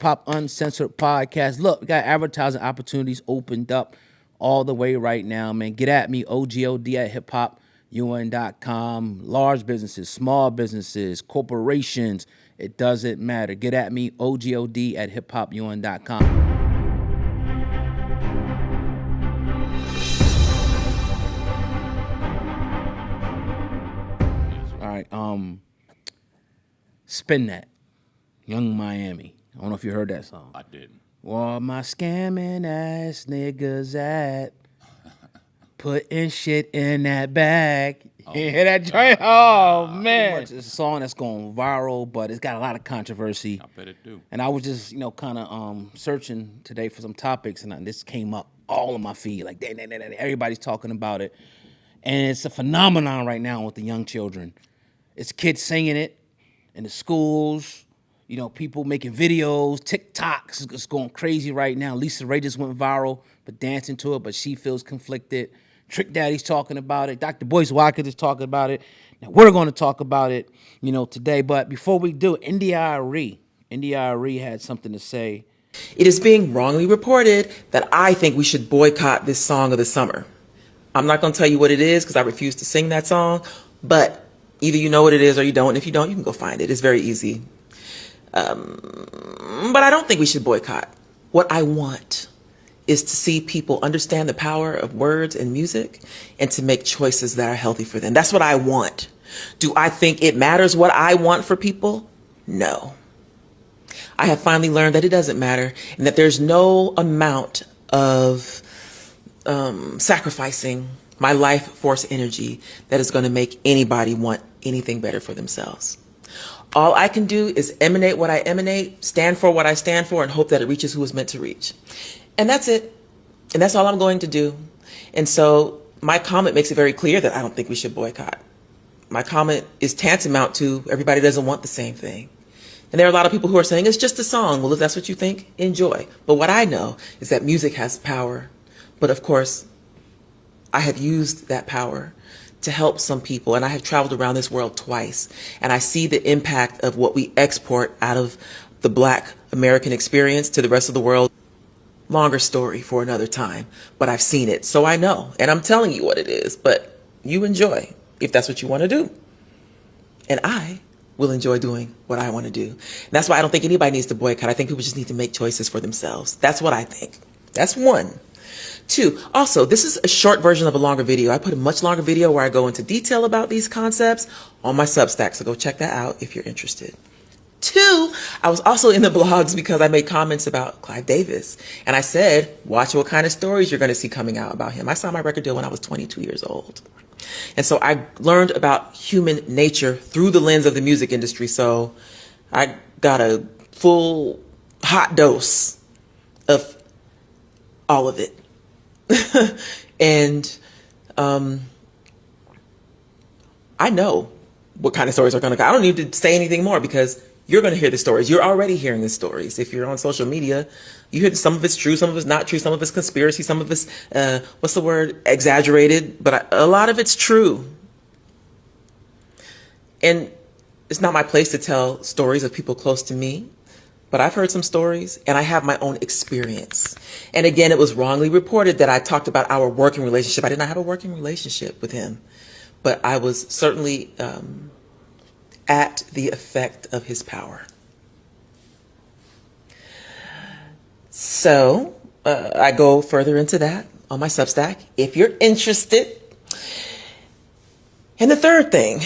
Hip-Hop Uncensored Podcast. Look, we got advertising opportunities opened up all the way right now, man. Get at me, OGOD at hiphopun.com. Large businesses, small businesses, corporations, it doesn't matter. Get at me, OGOD at hiphopun.com. All right, Spin That, Young Miami. I don't know if you heard that song. I didn't. Where my scamming ass niggas at? Putting shit in that bag. You hear that joint? Oh, man. It's a song that's going viral, but it's got a lot of controversy. I bet it do. And I was just, kind of searching today for some topics, and this came up all on my feed. Like, everybody's talking about it. And it's a phenomenon right now with the young children. It's kids singing it in the schools. People making videos, TikToks. It's going crazy right now. Lisa Ray just went viral, but dancing to it, but she feels conflicted. Trick Daddy's talking about it. Dr. Boyce Watkins is talking about it. Now, we're going to talk about it, today. But before we do, India Arie had something to say. It is being wrongly reported that I think we should boycott this song of the summer. I'm not going to tell you what it is because I refuse to sing that song, but either you know what it is or you don't. And if you don't, you can go find it. It's very easy. But I don't think we should boycott. What I want is to see people understand the power of words and music and to make choices that are healthy for them. That's what I want. Do I think it matters what I want for people? No. I have finally learned that it doesn't matter and that there's no amount of sacrificing my life force energy that is going to make anybody want anything better for themselves. All I can do is emanate what I emanate, stand for what I stand for, and hope that it reaches who it's meant to reach. And that's it. And that's all I'm going to do. And so my comment makes it very clear that I don't think we should boycott. My comment is tantamount to everybody doesn't want the same thing. And there are a lot of people who are saying it's just a song. Well, if that's what you think, enjoy. But what I know is that music has power. But of course, I have used that power to help some people. And I have traveled around this world twice. And I see the impact of what we export out of the Black American experience to the rest of the world. Longer story for another time, but I've seen it. So I know. And I'm telling you what it is. But you enjoy if that's what you want to do. And I will enjoy doing what I want to do. And that's why I don't think anybody needs to boycott. I think people just need to make choices for themselves. That's what I think. That's one. Two, also, this is a short version of a longer video. I put a much longer video where I go into detail about these concepts on my Substack, so go check that out if you're interested. Two, I was also in the blogs because I made comments about Clive Davis. And I said, watch what kind of stories you're going to see coming out about him. I signed my record deal when I was 22 years old. And so I learned about human nature through the lens of the music industry. So I got a full hot dose of all of it. And I know what kind of stories are going to come. I don't need to say anything more because you're going to hear the stories. You're already hearing the stories. If you're on social media, you hear some of it's true, some of it's not true, some of it's conspiracy, some of it's, exaggerated, but a lot of it's true. And it's not my place to tell stories of people close to me. But I've heard some stories and I have my own experience. And again, it was wrongly reported that I talked about our working relationship. I did not have a working relationship with him, but I was certainly at the effect of his power. So I go further into that on my Substack if you're interested. And the third thing,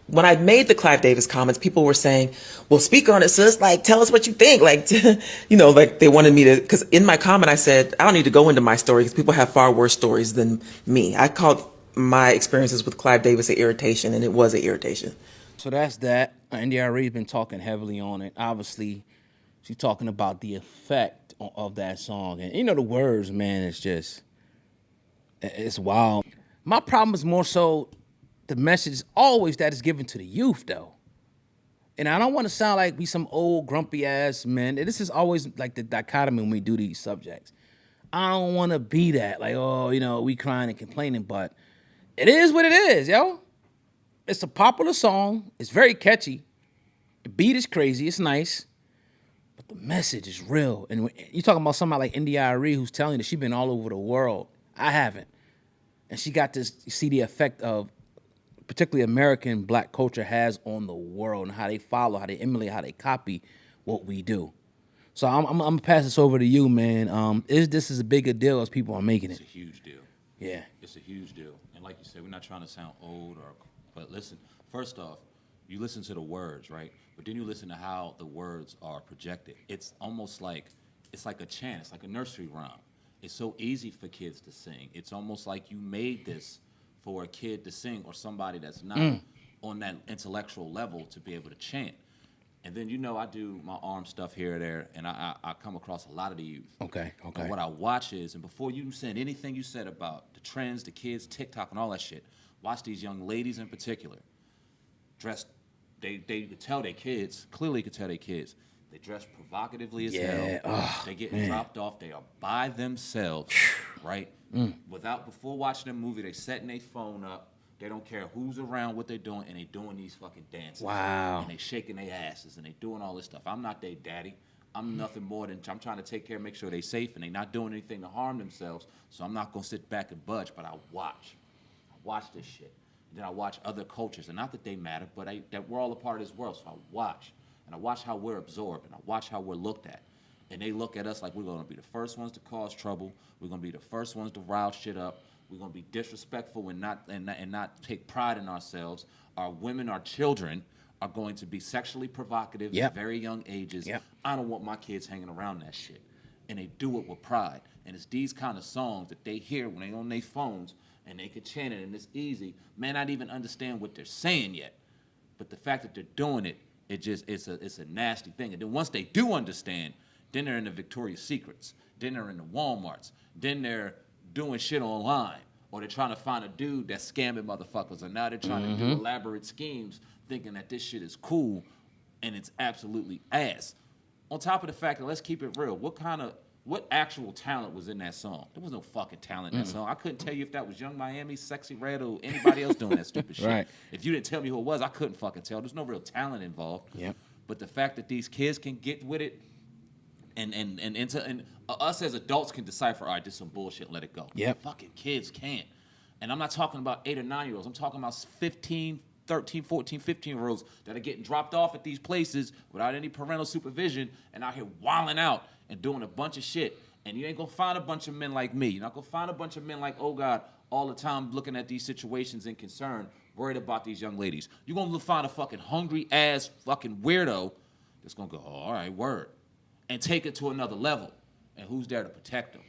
when I made the Clive Davis comments, people were saying, well, speak on it, sis. Like, tell us what you think. Like, like they wanted me to, because in my comment, I said, I don't need to go into my story because people have far worse stories than me. I called my experiences with Clive Davis an irritation, and it was an irritation. So that's that. India Arie's been talking heavily on it. Obviously, she's talking about the effect of that song. And, the words, man, it's wild. My problem is more so the message is always that is given to the youth, though. And I don't want to sound like we some old grumpy ass men. This is always like the dichotomy when we do these subjects. I don't want to be that, like, we crying and complaining, but it is what it is, yo. It's a popular song. It's very catchy. The beat is crazy. It's nice. The message is real. And when you talking about somebody like India Arie who's telling you that she's been all over the world. I haven't. And she got to see the effect of particularly American black culture has on the world and how they follow, how they emulate, how they copy what we do. So I'm gonna pass this over to you, man. This is a bigger deal as people are making it? It's a huge deal. Yeah. It's a huge deal. And like you said, we're not trying to sound old but listen, first off, you listen to the words, right? But then you listen to how the words are projected. It's almost like, it's like a chant, it's like a nursery rhyme. It's so easy for kids to sing. It's almost like you made this for a kid to sing or somebody that's not on that intellectual level to be able to chant. And then, I do my arm stuff here or there, and I come across a lot of the youth. Okay. And what I watch is, and before you said anything you said about the trends, the kids, TikTok, and all that shit, watch these young ladies in particular, dressed, they tell their kids, clearly could tell their kids, they dress provocatively as hell. Oh, they getting dropped off. They are by themselves, right? Before watching the movie, they setting their phone up. They don't care who's around, what they're doing, and they doing these fucking dances. Wow. And they shaking their asses, and they doing all this stuff. I'm not their daddy. I'm nothing more than, I'm trying to take care, make sure they safe, and they not doing anything to harm themselves, so I'm not going to sit back and budge, but I watch. I watch this shit. And then I watch other cultures, and not that they matter, but that we're all a part of this world, so I watch. And I watch how we're absorbed, and I watch how we're looked at. And they look at us like we're going to be the first ones to cause trouble. We're going to be the first ones to rile shit up. We're going to be disrespectful and not take pride in ourselves. Our women, our children are going to be sexually provocative at very young ages. I don't want my kids hanging around that shit. And they do it with pride. And it's these kind of songs that they hear when they on their phones and they can chant it and it's easy. May not even understand what they're saying yet. But the fact that they're doing it, it's a nasty thing. And then once they do understand, then they're in the Victoria's Secrets. Then they're in the Walmarts. Then they're doing shit online. Or they're trying to find a dude that's scamming motherfuckers. And now they're trying to do elaborate schemes thinking that this shit is cool and it's absolutely ass. On top of the fact that, let's keep it real, what actual talent was in that song? There was no fucking talent in that song. I couldn't tell you if that was Young Miami, Sexy Red, or anybody else doing that stupid shit. Right. If you didn't tell me who it was, I couldn't fucking tell. There's no real talent involved. But the fact that these kids can get with it and us as adults can decipher, all right, this is some bullshit, let it go. Fucking kids can't. And I'm not talking about 8 or 9-year-olds. I'm talking about 15, 13, 14, 15-year-olds that are getting dropped off at these places without any parental supervision and out here wilding out and doing a bunch of shit. And you ain't gonna find a bunch of men like me. You're not gonna find a bunch of men like, oh God, all the time looking at these situations and concerned, worried about these young ladies. You're gonna find a fucking hungry ass fucking weirdo that's gonna go, oh, all right, word. And take it to another level. And who's there to protect them?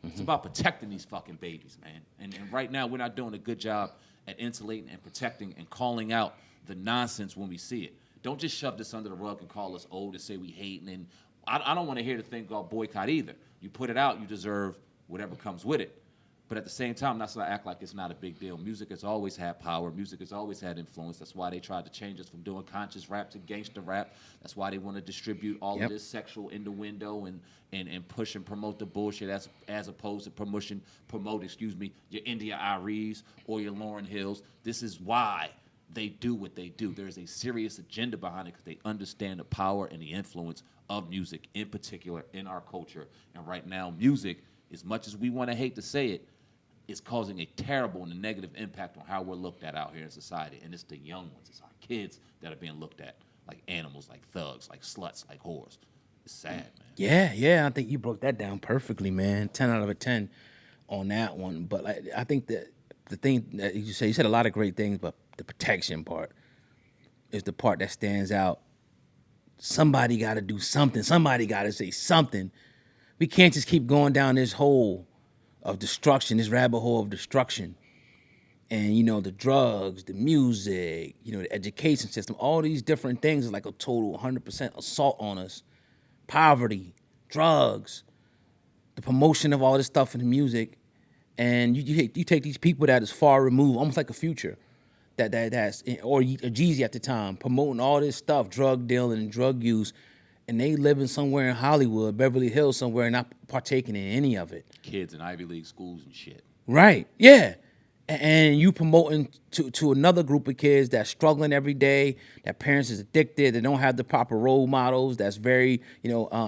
It's about protecting these fucking babies, man. And right now, we're not doing a good job at insulating and protecting and calling out the nonsense when we see it. Don't just shove this under the rug and call us old and say we hating. And I don't want to hear the thing called boycott either. You put it out, you deserve whatever comes with it. But at the same time, that's not act like it's not a big deal. Music has always had power. Music has always had influence. That's why they tried to change us from doing conscious rap to gangster rap. That's why they want to distribute all of this sexual innuendo and push and promote the bullshit as opposed to promote your India Aries or your Lauryn Hills. This is why they do what they do. There's a serious agenda behind it because they understand the power and the influence of music, in particular in our culture. And right now, music, as much as we want to hate to say it, is causing a terrible and a negative impact on how we're looked at out here in society. And it's the young ones, it's our kids that are being looked at like animals, like thugs, like sluts, like whores. It's sad, man. Yeah. I think you broke that down perfectly, man. 10 out of 10 on that one. But I think that the thing that you said a lot of great things, but the protection part is the part that stands out. Somebody got to do something. Somebody got to say something. We can't just keep going down this hole of destruction, this rabbit hole of destruction. And, the drugs, the music, the education system, all these different things is like a total 100% assault on us. Poverty, drugs, the promotion of all this stuff in the music. And you take these people that is far removed, almost like a Future, that's or a Jeezy at the time, promoting all this stuff, drug dealing and drug use, and they living somewhere in Hollywood, Beverly Hills somewhere, and not partaking in any of it. Kids in Ivy League schools and shit. Right, yeah. and you promoting to another group of kids that's struggling every day, that parents is addicted, they don't have the proper role models, that's very,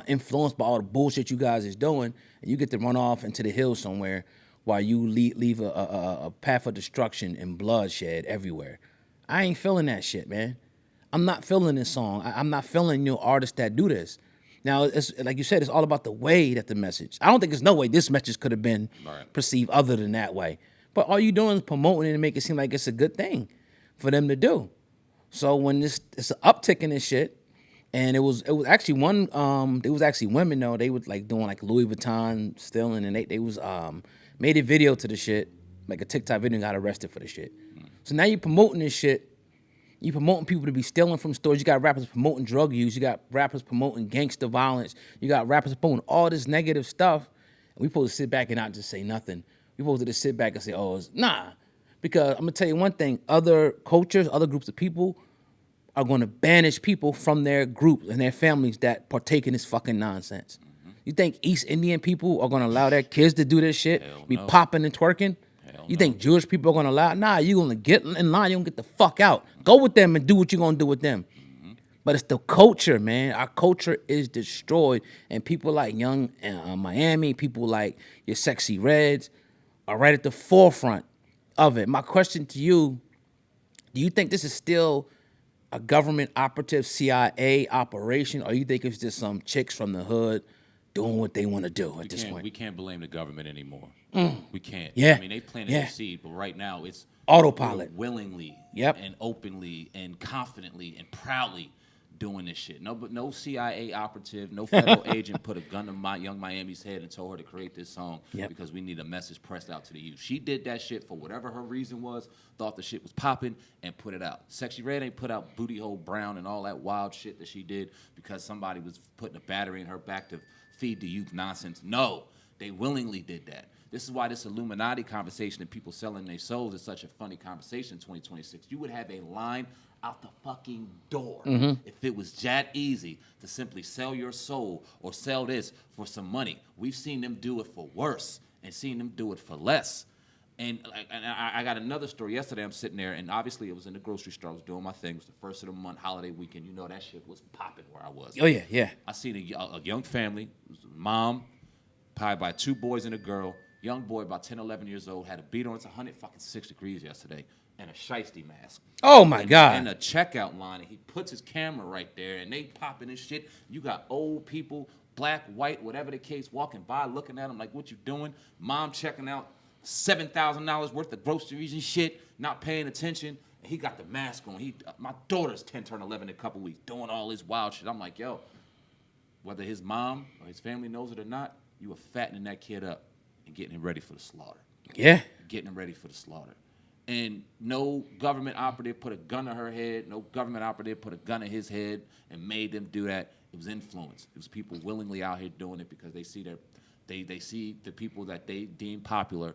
influenced by all the bullshit you guys is doing, and you get to run off into the hills somewhere while you leave a path of destruction and bloodshed everywhere. I ain't feeling that shit, man. I'm not feeling this song. I'm not feeling artists that do this. Now, it's like you said, it's all about the way that the message. I don't think there's no way this message could have been perceived other than that way. But all you doing is promoting it and make it seem like it's a good thing for them to do. So when it's an uptick in this shit, and it was actually it was actually women though. They was like doing like Louis Vuitton stealing, and they was made a video to the shit, like a TikTok video, and got arrested for the shit. So now you promoting this shit. You promoting people to be stealing from stores. You got rappers promoting drug use. You got rappers promoting gangster violence. You got rappers promoting all this negative stuff. And we supposed to sit back and not just say nothing. We supposed to just sit back and say, oh, nah. Because I'm going to tell you one thing. Other cultures, other groups of people are going to banish people from their groups and their families that partake in this fucking nonsense. You think East Indian people are going to allow their kids to do this shit? Be popping and twerking? You think Jewish people are going to allow it? Nah, you're going to get in line. You're going to get the fuck out. Go with them and do what you're going to do with them. But it's the culture, man. Our culture is destroyed. And people like Young Miami, people like your Sexy Reds are right at the forefront of it. My question to you, do you think this is still a government operative CIA operation, or you think it's just some chicks from the hood doing what they want to do at this point? We can't blame the government anymore. We can't. Yeah. I mean, they planted the seed, but right now it's autopilot. Willingly and openly and confidently and proudly doing this shit. No CIA operative, no federal agent put a gun to Young Miami's head and told her to create this song because we need a message pressed out to the youth. She did that shit for whatever her reason was, thought the shit was popping, and put it out. Sexy Red ain't put out Booty Hole Brown and all that wild shit that she did because somebody was putting a battery in her back to feed the youth nonsense. No, they willingly did that. This is why this Illuminati conversation and people selling their souls is such a funny conversation in 2026. You would have a line out the fucking door if it was that easy to simply sell your soul or sell this for some money. We've seen them do it for worse and seen them do it for less. And I got another story. Yesterday I'm sitting there, and obviously it was in the grocery store. I was doing my thing. It was the first of the month, holiday weekend. You know that shit was popping where I was. Oh, yeah. I seen a young family, mom, probably by 2 boys and a girl. Young boy, about 10, 11 years old, had a beat on. It's 106 degrees yesterday, and a shiesty mask. Oh, my God. And a checkout line, and he puts his camera right there, and they popping this shit. You got old people, black, white, whatever the case, walking by, looking at him like, what you doing? Mom checking out $7,000 worth of groceries and shit, not paying attention. And he got the mask on. My daughter's 10, turn 11 in a couple weeks, doing all this wild shit. I'm like, yo, whether his mom or his family knows it or not, you are fattening that kid up and getting him ready for the slaughter. Yeah. Getting him ready for the slaughter. And no government operative put a gun to her head. No government operative put a gun to his head and made them do that. It was influence. It was people willingly out here doing it because they see they see the people that they deem popular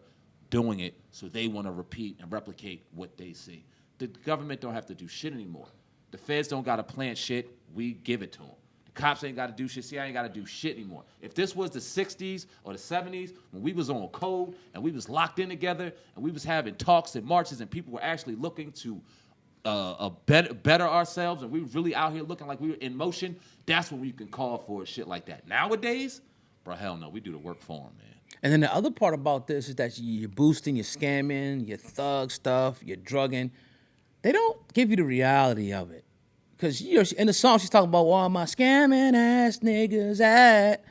doing it, so they want to repeat and replicate what they see. The government don't have to do shit anymore. The feds don't got to plant shit. We give it to them. The cops ain't got to do shit. CIA ain't got to do shit anymore. If this was the 60s or the 70s, when we was on code and we was locked in together and we was having talks and marches and people were actually looking to better ourselves and we were really out here looking like we were in motion, that's when we can call for shit like that. Nowadays, bro, hell no. We do the work for them, man. And then the other part about this is that you're boosting, you're scamming, you're thug stuff, you're drugging. They don't give you the reality of it. Because in the song, she's talking about where all my scamming ass niggas at.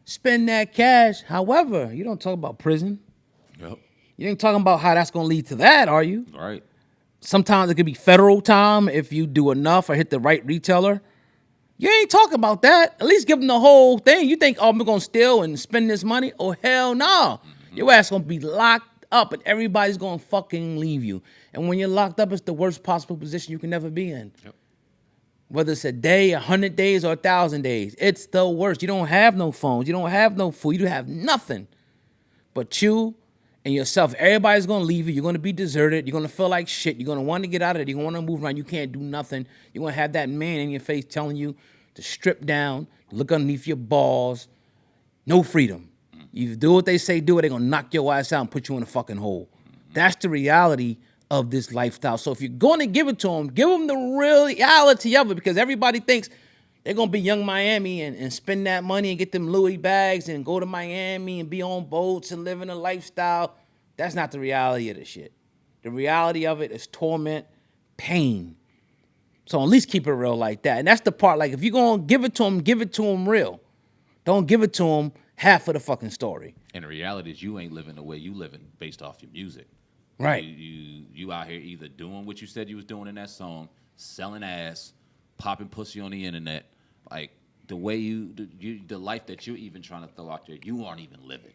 Spend that cash. However, you don't talk about prison. Yep. You ain't talking about how that's going to lead to that, are you? Right. Sometimes it could be federal time if you do enough or hit the right retailer. You ain't talking about that. At least give them the whole thing. You think, I'm going to steal and spend this money? Oh, hell no. Mm-hmm. Your ass going to be locked up and everybody's going to fucking leave you. And when you're locked up, it's the worst possible position you can never be in. Yep. Whether it's a day, 100 days, or 1,000 days, it's the worst. You don't have no phones. You don't have no food. You have nothing but you and yourself. Everybody's going to leave you. You're going to be deserted. You're going to feel like shit. You're going to want to get out of there. You're going to want to move around. You can't do nothing. You're going to have that man in your face telling you to strip down, look underneath your balls. No freedom. You do what they say do it, they're going to knock your ass out and put you in a fucking hole. That's the reality of this lifestyle. So if you're going to give it to them, give them the reality of it, because everybody thinks they're going to be Young Miami and spend that money and get them Louis bags and go to Miami and be on boats and live in a lifestyle. That's not the reality of this shit. The reality of it is torment, pain. So at least keep it real like that. And that's the part, like, if you're going to give it to them real. Don't give it to them half of the fucking story. And the reality is you ain't living the way you living based off your music. Right. You out here either doing what you said you was doing in that song, selling ass, popping pussy on the internet. Like, the way the life that you're even trying to throw out there, you aren't even living.